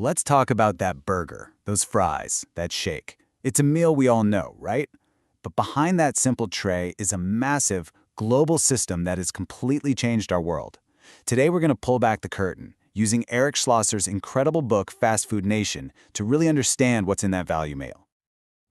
Let's talk about that burger, those fries, that shake. It's a meal we all know, right? But behind that simple tray is a massive, global system that has completely changed our world. Today we're going to pull back the curtain, using Eric Schlosser's incredible book, Fast Food Nation, to really understand what's in that value meal.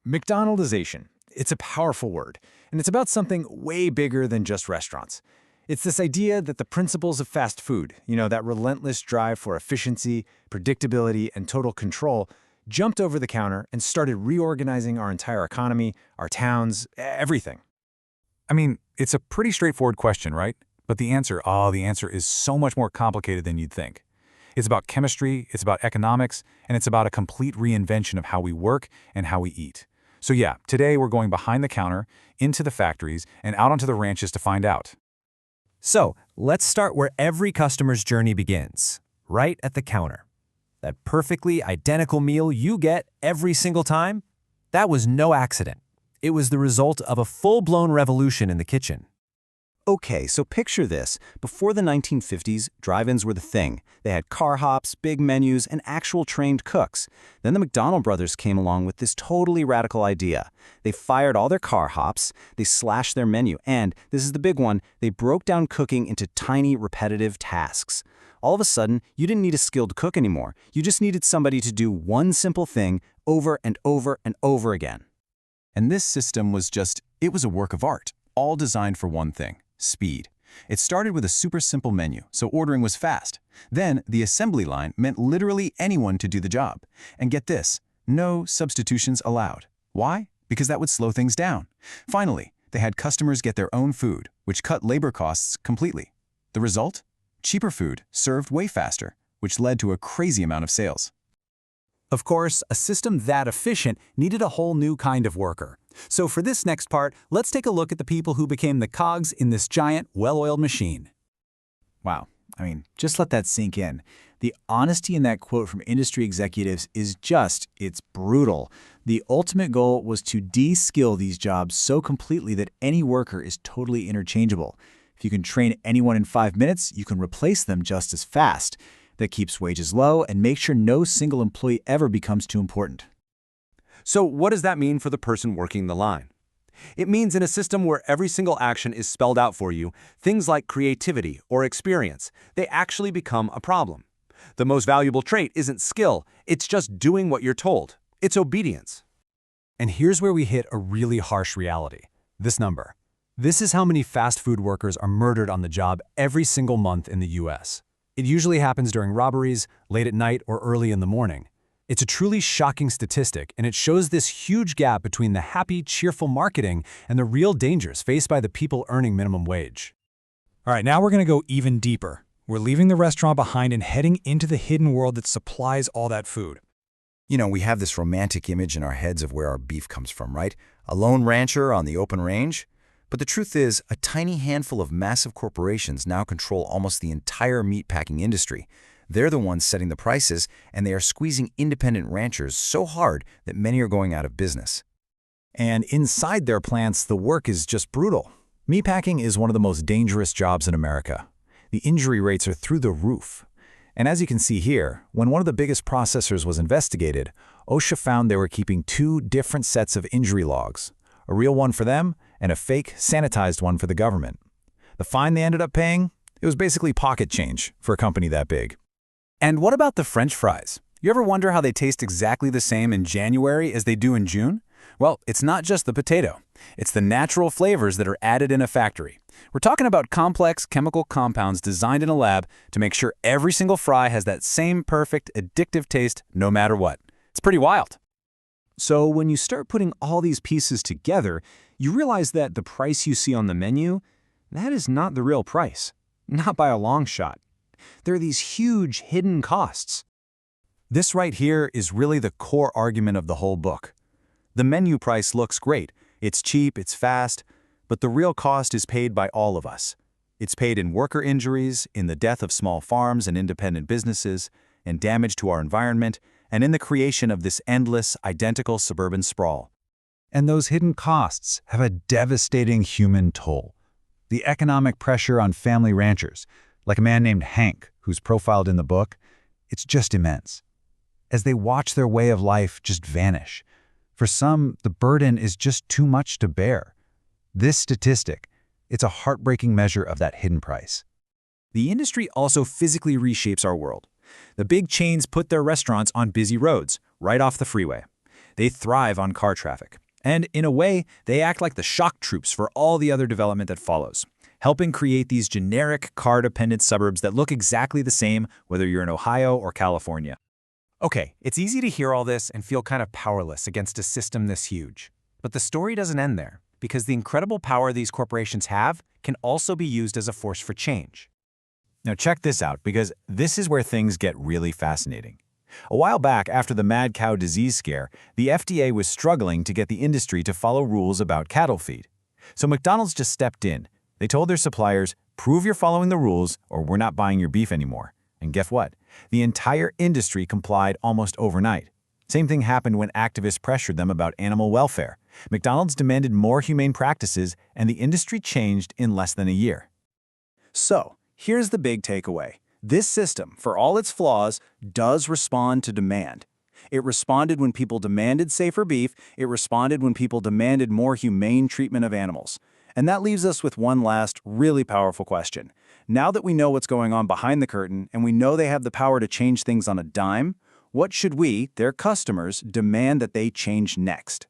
McDonaldization. It's a powerful word, and it's about something way bigger than just restaurants. It's this idea that the principles of fast food, that relentless drive for efficiency, predictability, and total control, jumped over the counter and started reorganizing our entire economy, our towns, everything. I mean, it's a pretty straightforward question, right? But the answer is so much more complicated than you'd think. It's about chemistry, it's about economics, and it's about a complete reinvention of how we work and how we eat. So yeah, today we're going behind the counter, into the factories, and out onto the ranches to find out. So, let's start where every customer's journey begins, right at the counter. That perfectly identical meal you get every single time, that was no accident. It was the result of a full-blown revolution in the kitchen. Okay, so picture this. Before the 1950s, drive-ins were the thing. They had car hops, big menus, and actual trained cooks. Then the McDonald brothers came along with this totally radical idea. They fired all their car hops, they slashed their menu, and, this is the big one, they broke down cooking into tiny, repetitive tasks. All of a sudden, you didn't need a skilled cook anymore. You just needed somebody to do one simple thing over and over and over again. And this system was it was a work of art, all designed for one thing: speed. It started with a super simple menu, so ordering was fast. Then, the assembly line meant literally anyone to do the job. And get this, no substitutions allowed. Why? Because that would slow things down. Finally, they had customers get their own food, which cut labor costs completely. The result? Cheaper food, served way faster, which led to a crazy amount of sales. Of course, a system that efficient needed a whole new kind of worker. So for this next part, let's take a look at the people who became the cogs in this giant, well-oiled machine. Wow, just let that sink in. The honesty in that quote from industry executives is it's brutal. The ultimate goal was to de-skill these jobs so completely that any worker is totally interchangeable. If you can train anyone in 5 minutes, you can replace them just as fast. That keeps wages low and makes sure no single employee ever becomes too important. So what does that mean for the person working the line? It means in a system where every single action is spelled out for you, things like creativity or experience, they actually become a problem. The most valuable trait isn't skill, it's just doing what you're told. It's obedience. And here's where we hit a really harsh reality. This number. This is how many fast food workers are murdered on the job every single month in the US. It usually happens during robberies, late at night, or early in the morning. It's a truly shocking statistic, and it shows this huge gap between the happy, cheerful marketing and the real dangers faced by the people earning minimum wage. All right, now we're going to go even deeper. We're leaving the restaurant behind and heading into the hidden world that supplies all that food. We have this romantic image in our heads of where our beef comes from, right? A lone rancher on the open range. But the truth is, a tiny handful of massive corporations now control almost the entire meatpacking industry. They're the ones setting the prices, and they are squeezing independent ranchers so hard that many are going out of business. And inside their plants, the work is just brutal. Meatpacking is one of the most dangerous jobs in America. The injury rates are through the roof. And as you can see here, when one of the biggest processors was investigated, OSHA found they were keeping 2 different sets of injury logs. A real one for them, and a fake, sanitized one for the government. The fine they ended up paying? It was basically pocket change for a company that big. And what about the French fries? You ever wonder how they taste exactly the same in January as they do in June? Well, it's not just the potato. It's the natural flavors that are added in a factory. We're talking about complex chemical compounds designed in a lab to make sure every single fry has that same perfect, addictive taste no matter what. It's pretty wild. So when you start putting all these pieces together, you realize that the price you see on the menu, that is not the real price. Not by a long shot. There are these huge hidden costs. This right here is really the core argument of the whole book. The menu price looks great. It's cheap, it's fast, but the real cost is paid by all of us. It's paid in worker injuries, in the death of small farms and independent businesses, in damage to our environment, and in the creation of this endless, identical suburban sprawl. And those hidden costs have a devastating human toll. The economic pressure on family ranchers, like a man named Hank, who's profiled in the book, it's just immense. as they watch their way of life just vanish. For some, the burden is just too much to bear. This statistic, it's a heartbreaking measure of that hidden price. The industry also physically reshapes our world. The big chains put their restaurants on busy roads, right off the freeway. They thrive on car traffic. And in a way, they act like the shock troops for all the other development that follows, helping create these generic car-dependent suburbs that look exactly the same whether you're in Ohio or California. Okay, it's easy to hear all this and feel kind of powerless against a system this huge. But the story doesn't end there, because the incredible power these corporations have can also be used as a force for change. Now check this out, because this is where things get really fascinating. A while back, after the mad cow disease scare, the FDA was struggling to get the industry to follow rules about cattle feed. So McDonald's just stepped in. They told their suppliers, prove you're following the rules or we're not buying your beef anymore. And guess what? The entire industry complied almost overnight. Same thing happened when activists pressured them about animal welfare. McDonald's demanded more humane practices, and the industry changed in less than a year. So, here's the big takeaway. This system, for all its flaws, does respond to demand. It responded when people demanded safer beef. It responded when people demanded more humane treatment of animals. And that leaves us with one last, really powerful question. Now that we know what's going on behind the curtain, and we know they have the power to change things on a dime, what should we, their customers, demand that they change next?